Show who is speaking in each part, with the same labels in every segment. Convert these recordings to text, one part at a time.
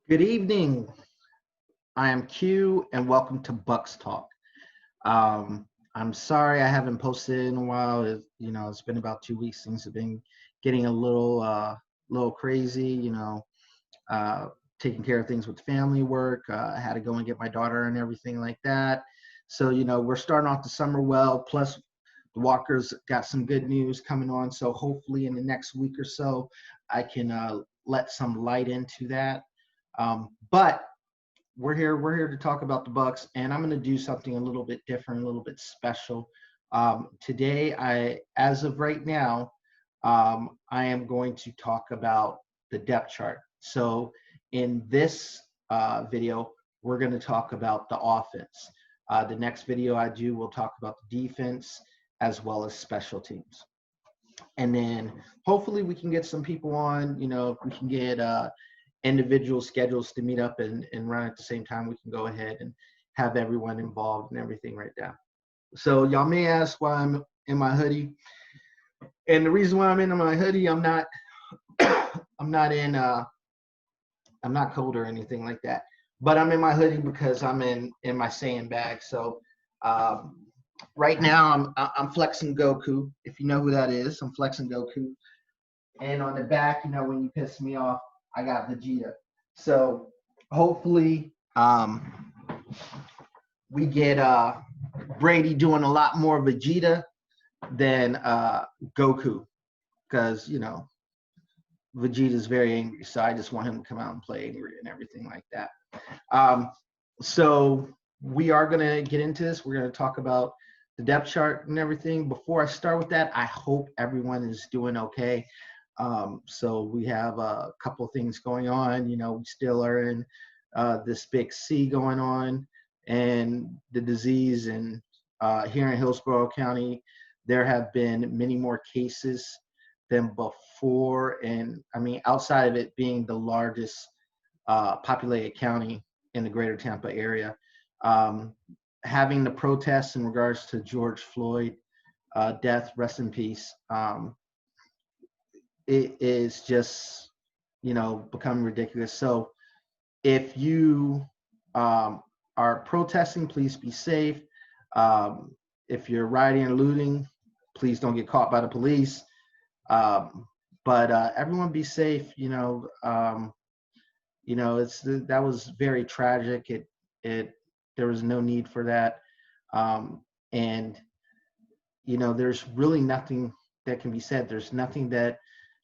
Speaker 1: Good evening. I am Q, and welcome to Bucs Talk. I'm sorry I haven't posted in a while. It's been about 2 weeks. Things have been getting a little crazy. Uh, Taking care of things with family work. I had to go and get my daughter and everything like that. So we're starting off the summer well. Plus, the Walkers got some good news coming on. So hopefully, in the next week or so, I can let some light into that. But we're here to talk about the Bucs, and I'm going to do something a little bit different, a little bit special. Today, as of right now, I am going to talk about the depth chart. So in this video, we're going to talk about the offense. The next video I do, we'll talk about the defense as well as special teams. And then hopefully we can get some people on, if we can get individual schedules to meet up and run at the same time, we can go ahead and have everyone involved and everything right now. So y'all may ask why I'm in my hoodie. And the reason why I'm in my hoodie, I'm not cold or anything like that. But I'm in my hoodie because I'm in my sandbag. So right now I'm flexing Goku. If you know who that is, I'm flexing Goku. And on the back, when you piss me off, I got Vegeta. So hopefully we get Brady doing a lot more Vegeta than Goku, because Vegeta's very angry. So I just want him to come out and play angry and everything like that. So we are going to get into this. We're going to talk about the depth chart and everything. Before I start with that, I hope everyone is doing okay. So we have a couple things going on. We still are in this big C going on, and the disease. And here in Hillsborough County, there have been many more cases than before. And I mean, outside of it being the largest populated county in the greater Tampa area, having the protests in regards to George Floyd death, rest in peace, it is just, becoming ridiculous. So if you are protesting, please be safe. If you're rioting and looting, please don't get caught by the police. But everyone be safe. That was very tragic. There was no need for that. And there's really nothing that can be said. There's nothing that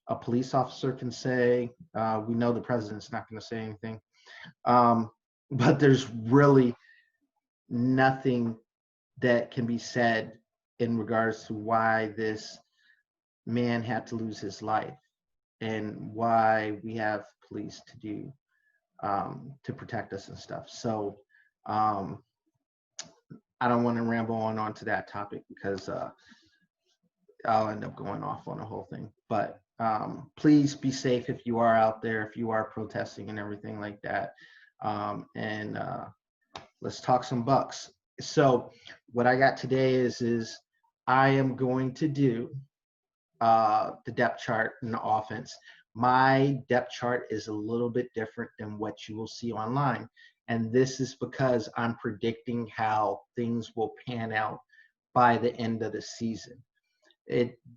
Speaker 1: a police officer can say. We know the president's not going to say anything. But there's really nothing that can be said in regards to why this man had to lose his life and why we have police to do to protect us and stuff. So I don't want to ramble on to that topic because I'll end up going off on the whole thing. But please be safe if you are out there, if you are protesting and everything like that. And let's talk some Bucs. So what I got today is I am going to do the depth chart in the offense. My depth chart is a little bit different than what you will see online. And this is because I'm predicting how things will pan out by the end of the season.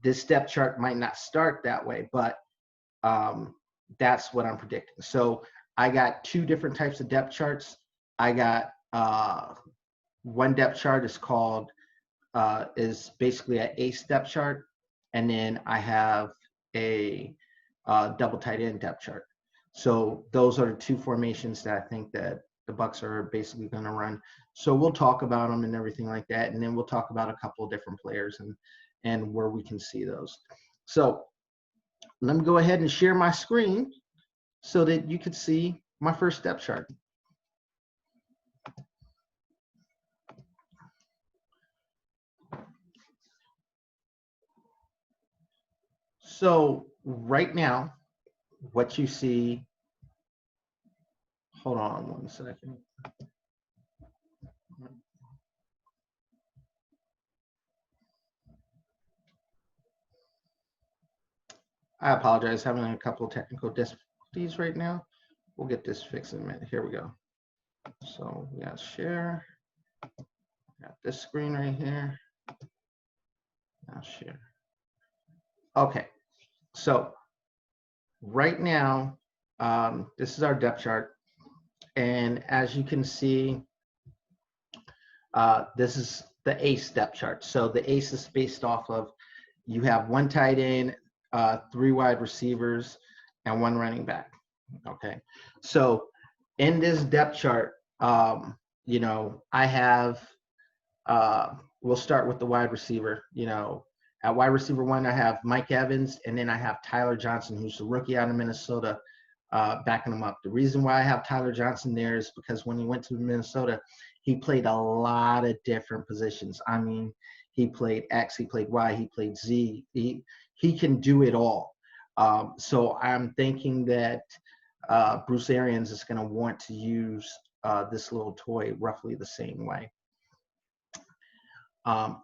Speaker 1: This depth chart might not start that way, but that's what I'm predicting. So I got two different types of depth charts. I got one depth chart is basically an ace depth chart, and then I have a double tight end depth chart. So those are the two formations that I think that the Bucs are basically going to run. So we'll talk about them and everything like that, and then we'll talk about a couple of different players and where we can see those. So let me go ahead and share my screen so that you could see my first depth chart. So right now, what you see, hold on one second. I apologize, having a couple of technical difficulties right now. We'll get this fixed in a minute. Here we go. So we got share. Got this screen right here. Now share. Okay. So right now, this is our depth chart. And as you can see, this is the ACE depth chart. So the ACE is based off of, you have 1 tight end, 3 wide receivers, and 1 running back. Okay. So in this depth chart, you know, I have, we'll start with the wide receiver. You know, at wide receiver 1, I have Mike Evans, and then I have Tyler Johnson, who's the rookie out of Minnesota, backing him up. The reason why I have Tyler Johnson there is because when he went to Minnesota, he played a lot of different positions. I mean, he played X, he played Y, he played Z. He can do it all. So I'm thinking that Bruce Arians is going to want to use this little toy roughly the same way.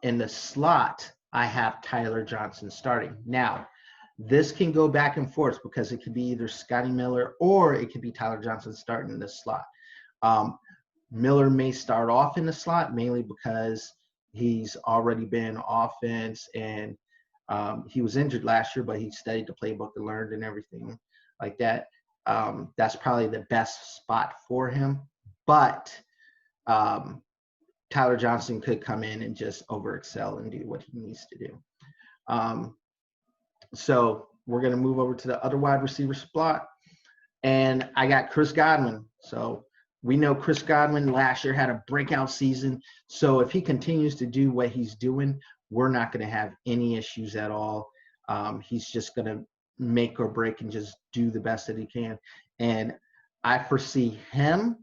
Speaker 1: In the slot, I have Tyler Johnson starting. Now, this can go back and forth because it could be either Scotty Miller or it could be Tyler Johnson starting in the slot. Miller may start off in the slot mainly because he's already been offense, and he was injured last year, but he studied the playbook and learned and everything like that. That's probably the best spot for him. But Tyler Johnson could come in and just overexcel and do what he needs to do. So we're going to move over to the other wide receiver spot. And I got Chris Godwin. So we know Chris Godwin last year had a breakout season. So if he continues to do what he's doing, we're not going to have any issues at all. He's just going to make or break and just do the best that he can. And I foresee him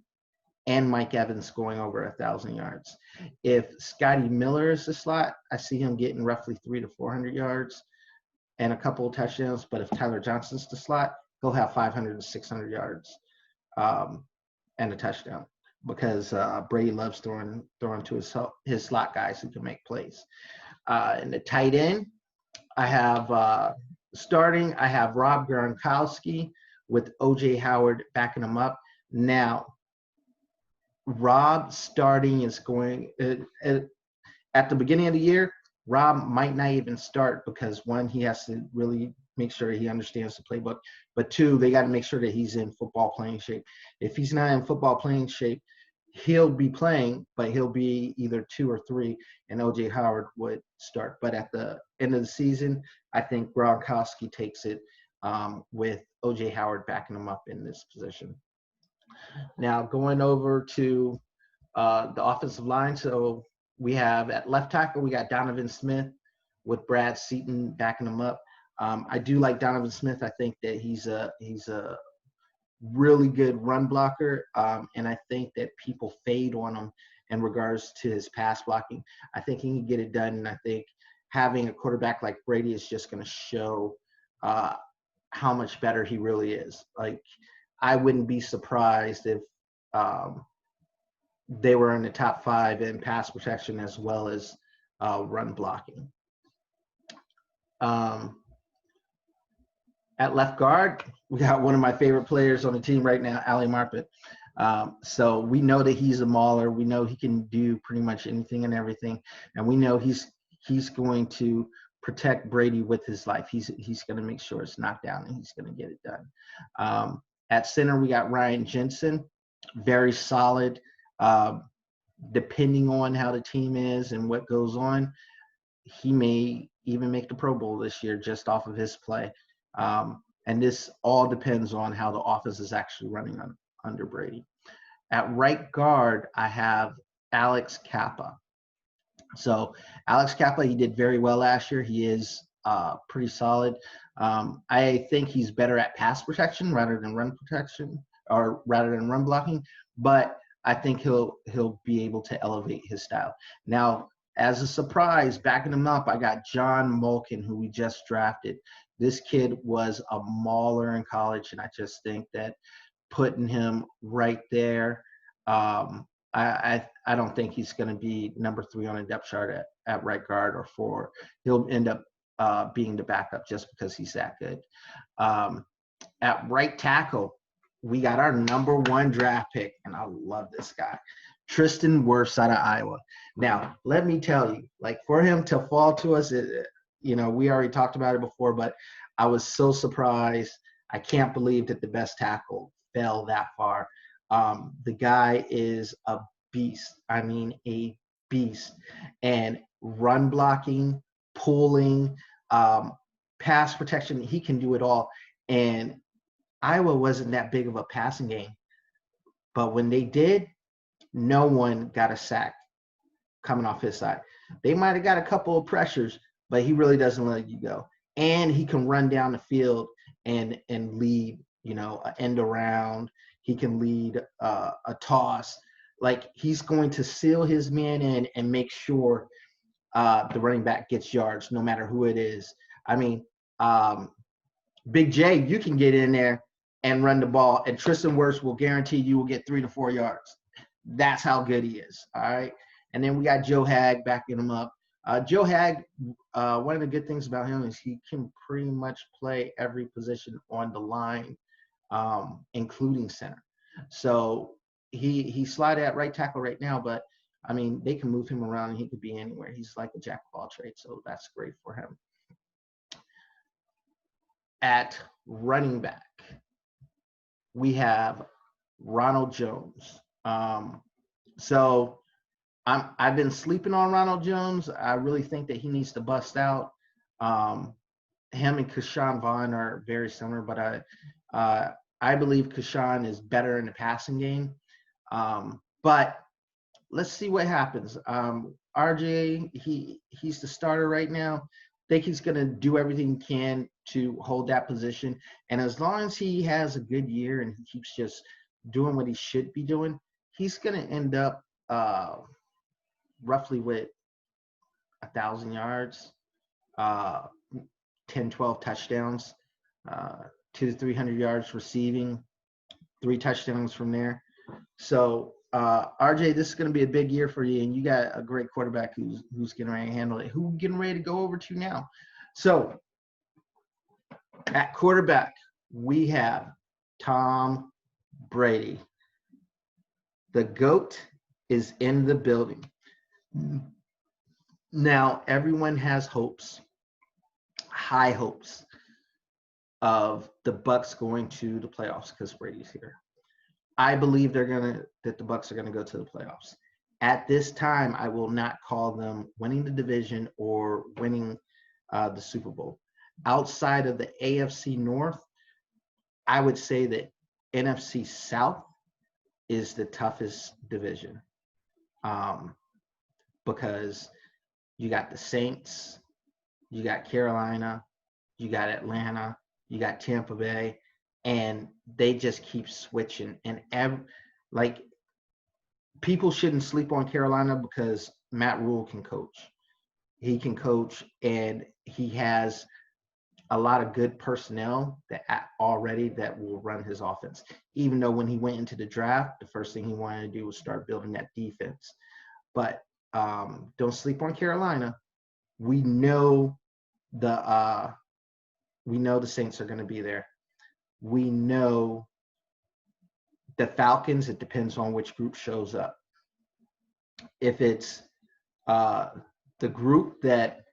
Speaker 1: and Mike Evans going over 1,000 yards. If Scotty Miller is the slot, I see him getting roughly 300 to 400 yards and a couple of touchdowns. But if Tyler Johnson's the slot, he'll have 500 to 600 yards and a touchdown, because Brady loves throwing to his slot guys who can make plays. In the tight end, I have starting, I have Rob Gronkowski with O.J. Howard backing him up. Now, Rob starting is going at the beginning of the year. Rob might not even start because, 1, he has to really make sure he understands the playbook, but 2, they got to make sure that he's in football playing shape. If he's not in football playing shape, he'll be playing, but he'll be either 2 or 3, and O.J. Howard would start. But at the end of the season, I think Gronkowski takes it with O.J. Howard backing him up in this position. Now, going over to the offensive line. So we have at left tackle, we got Donovan Smith with Brad Seaton backing him up. I do like Donovan Smith. I think that he's a really good run blocker, and I think that people fade on him in regards to his pass blocking. I think he can get it done, and I think having a quarterback like Brady is just going to show how much better he really is. Like, I wouldn't be surprised if they were in the top 5 in pass protection as well as run blocking. At left guard, we got one of my favorite players on the team right now, Ali Marpet. So we know that he's a mauler. We know he can do pretty much anything and everything. And we know he's going to protect Brady with his life. He's going to make sure it's knocked down, and he's going to get it done. At center, we got Ryan Jensen, very solid. Depending on how the team is and what goes on, he may even make the Pro Bowl this year just off of his play. And this all depends on how the offense is actually running under Brady. At right guard, I have Alex Kappa. So Alex Kappa, he did very well last year. He is pretty solid. I think he's better at pass protection rather than run protection, or rather than run blocking. But I think he'll be able to elevate his style. Now, as a surprise, backing him up, I got John Milken, who we just drafted. This kid was a mauler in college, and I just think that putting him right there, I don't think he's going to be number 3 on a depth chart at right guard or 4. He'll end up being the backup just because he's that good. At right tackle, we got our #1 draft pick, and I love this guy, Tristan Worse out of Iowa. Now, let me tell you, like for him to fall to us, we already talked about it before, but I was so surprised. I can't believe that the best tackle fell that far. The guy is a beast. I mean, a beast. And run blocking, pulling, pass protection, he can do it all. And Iowa wasn't that big of a passing game, but when they did, no one got a sack coming off his side. They might have got a couple of pressures, but he really doesn't let you go. And he can run down the field and lead, an end around. He can lead a toss. Like he's going to seal his man in and make sure the running back gets yards, no matter who it is. I mean, Big J, you can get in there and run the ball, and Tristan Worse will guarantee you will get 3 to 4 yards. That's how good he is. All right. And then we got Joe Hag backing him up. Joe Hag, one of the good things about him is he can pretty much play every position on the line, including center. So he slide at right tackle right now, but I mean, they can move him around and he could be anywhere. He's like a jack of all trades, so that's great for him. At running back, we have Ronald Jones. So I've been sleeping on Ronald Jones. I really think that he needs to bust out. Him and Keyshawn Vaughn are very similar, but I believe Keyshawn is better in the passing game. But let's see what happens. RJ, he's the starter right now. I think he's going to do everything he can to hold that position. And as long as he has a good year and he keeps just doing what he should be doing, he's going to end up roughly with 1,000 yards, 10, 12 touchdowns, 200 to 300 yards receiving, 3 touchdowns from there. So, RJ, this is going to be a big year for you, and you got a great quarterback who's getting ready to handle it. Who getting ready to go over to now? So, at quarterback, we have Tom Brady. The GOAT is in the building. Now, everyone has hopes, high hopes, of the Bucs going to the playoffs because Brady's here. I believe that the Bucs are gonna go to the playoffs. At this time, I will not call them winning the division or winning the Super Bowl. Outside of the AFC North, I would say that NFC South is the toughest division because you got the Saints, you got Carolina, you got Atlanta, you got Tampa Bay, and they just keep switching. And people shouldn't sleep on Carolina because Matt Rule can coach. He can coach, and he has a lot of good personnel that will run his offense. Even though when he went into the draft, the first thing he wanted to do was start building that defense. But don't sleep on Carolina. We know the Saints are going to be there. We know the Falcons, it depends on which group shows up. If it's the group that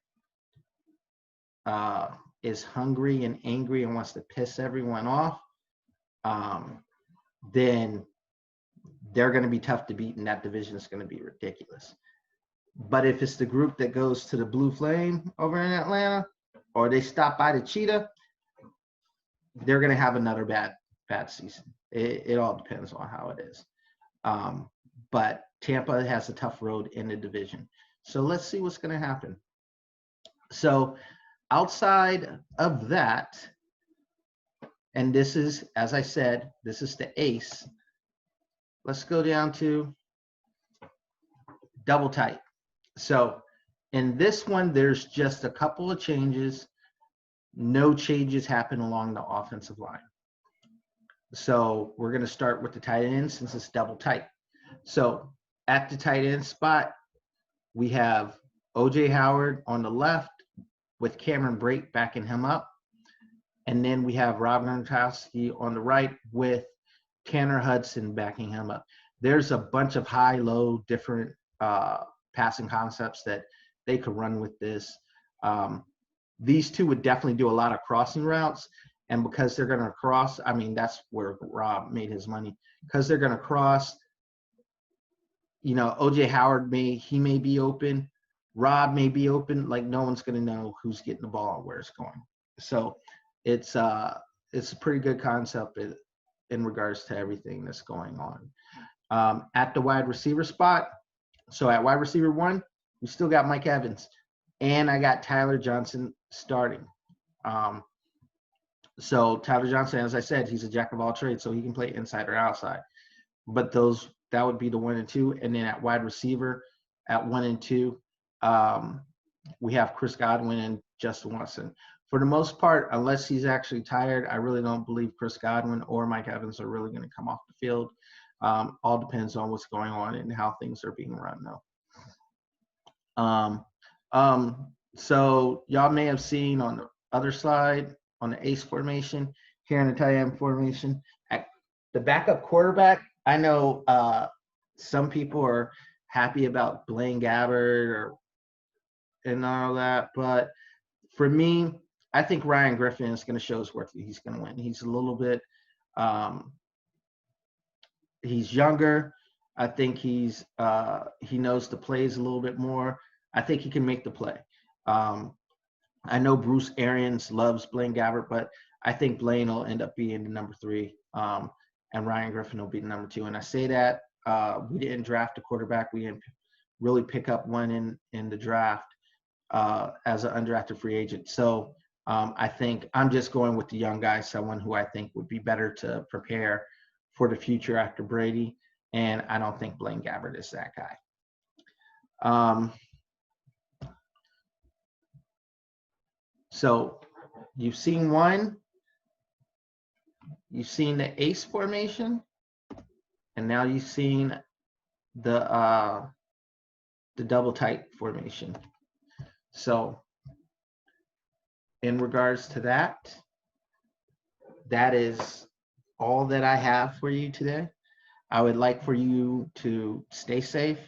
Speaker 1: is hungry and angry and wants to piss everyone off, then they're going to be tough to beat, and that division is going to be ridiculous. But if it's the group that goes to the Blue Flame over in Atlanta, or they stop by the Cheetah, they're going to have another bad season. It all depends on how it is. But Tampa has a tough road in the division. So let's see what's going to happen. So outside of that, and this is, as I said, this is the ace. Let's go down to double tight. So in this one, there's just a couple of changes. No changes happen along the offensive line. So we're going to start with the tight end since it's double tight. So at the tight end spot, we have O.J. Howard on the left with Cameron Brate backing him up. And then we have Rob Gronkowski on the right with Tanner Hudson backing him up. There's a bunch of high, low, different passing concepts that they could run with this. These two would definitely do a lot of crossing routes. And because they're going to cross, I mean, that's where Rob made his money. Because they're going to cross, you know, O.J. Howard may be open. Rob may be open. Like, no one's going to know who's getting the ball and where it's going. So it's a pretty good concept in regards to everything that's going on. At the wide receiver spot, so at wide receiver 1, we still got Mike Evans. And I got Tyler Johnson starting. So Tyler Johnson, as I said, he's a jack of all trades, so he can play inside or outside. But that would be the 1 and 2. And then at wide receiver, at 1 and 2, we have Chris Godwin and Justin Watson. For the most part, unless he's actually tired, I really don't believe Chris Godwin or Mike Evans are really going to come off the field. All depends on what's going on and how things are being run, though. So y'all may have seen on the other slide, on the ace formation, here in the tight end formation, at the backup quarterback, I know some people are happy about Blaine Gabbert and all that, but for me, I think Ryan Griffin is going to show his worth. He's going to win. He's a little bit, he's younger. I think he knows the plays a little bit more. I think he can make the play. I know Bruce Arians loves Blaine Gabbert, but I think Blaine will end up being the number 3, and Ryan Griffin will be the number 2. And I say that we didn't draft a quarterback. We didn't really pick up one in the draft as an undrafted free agent. So I think I'm just going with the young guy, someone who I think would be better to prepare for the future after Brady. And I don't think Blaine Gabbert is that guy. So you've seen one, you've seen the ace formation, and now you've seen the double tight formation. So in regards to that, that is all that I have for you today. I would like for you to stay safe.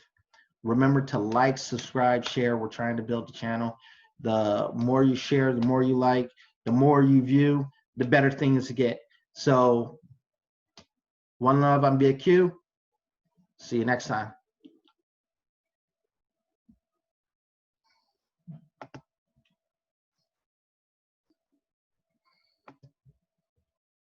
Speaker 1: Remember to like, subscribe, share. We're trying to build the channel. The more you share, the more you like, the more you view, the better things get. So, one love, I'm Big Q. See you next time.